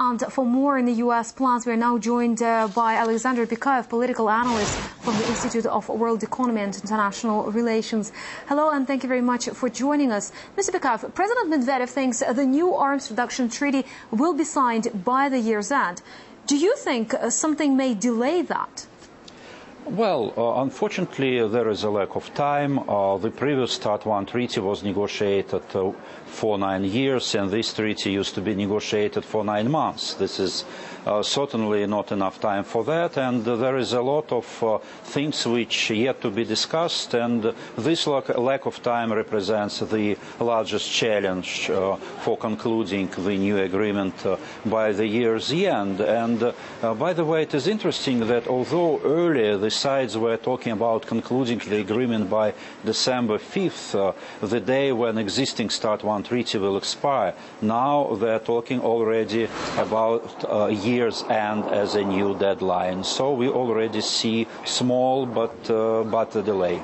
And for more in the U.S. plans, we are now joined by Aleksandr Pikayev, political analyst from the Institute of World Economy and International Relations. Hello, and thank you very much for joining us. Mr. Pikayev, President Medvedev thinks the new arms reduction treaty will be signed by the year's end. Do you think something may delay that? Well, unfortunately, there is a lack of time. The previous START 1 treaty was negotiated for 9 years, and this treaty used to be negotiated for 9 months. This is certainly not enough time for that, and there is a lot of things which yet to be discussed, and this lack of time represents the largest challenge for concluding the new agreement by the year's end. And by the way, it is interesting that although earlier the sides were talking about concluding the agreement by December 5th, the day when existing START 1 treaty will expire, now they're talking already about year's end as a new deadline. So we already see small but a delay.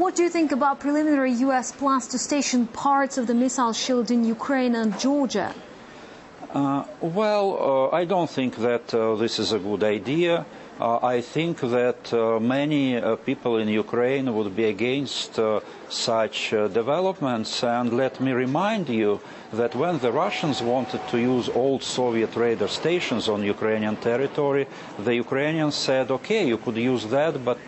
What do you think about preliminary U.S. plans to station parts of the missile shield in Ukraine and Georgia? I don't think that this is a good idea. I think that many people in Ukraine would be against such developments, and let me remind you that when the Russians wanted to use old Soviet radar stations on Ukrainian territory, the Ukrainians said, okay, you could use that, but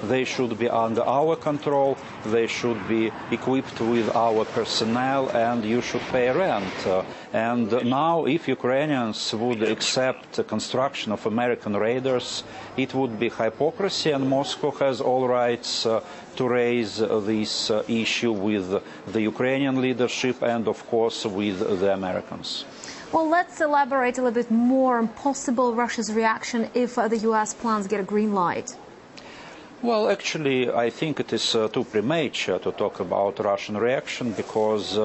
they should be under our control, they should be equipped with our personnel, and you should pay rent. And now, if Ukrainians would accept the construction of American radars, it would be hypocrisy, and Moscow has all rights to raise this issue with the Ukrainian leadership and, of course, with the Americans. Well, let's elaborate a little bit more on possible Russia's reaction if the U.S. plans get a green light. Well, actually, I think it is too premature to talk about Russian reaction because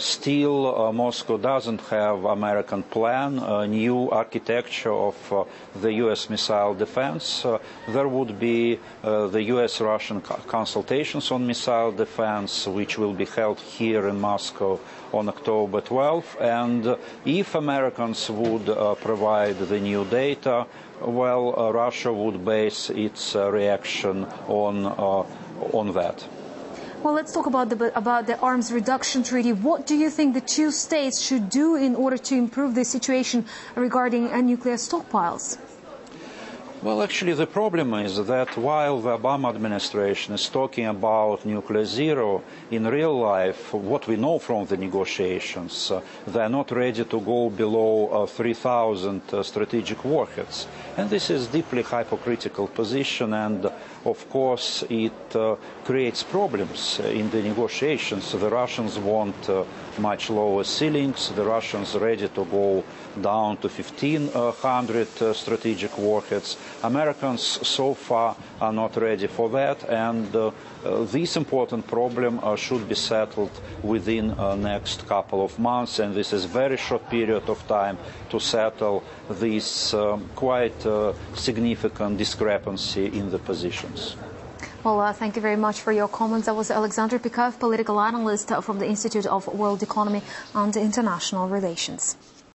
still Moscow doesn't have American plan, a new architecture of the U.S. missile defense. There would be the U.S.-Russian consultations on missile defense, which will be held here in Moscow on October 12th. And if Americans would provide the new data, well, Russia would base its reaction on that. Well, let's talk about the arms reduction treaty. What do you think the two states should do in order to improve the situation regarding nuclear stockpiles? Well, actually, the problem is that while the Obama administration is talking about nuclear zero, in real life, what we know from the negotiations, they're not ready to go below 3,000 strategic warheads. And this is a deeply hypocritical position, and of course, it creates problems in the negotiations. The Russians want much lower ceilings. The Russians are ready to go down to 1,500 strategic warheads. Americans so far are not ready for that, and this important problem should be settled within the next couple of months, and this is a very short period of time to settle this quite significant discrepancy in the positions. Well, thank you very much for your comments. That was Aleksandr Pikayev, political analyst from the Institute of World Economy and International Relations.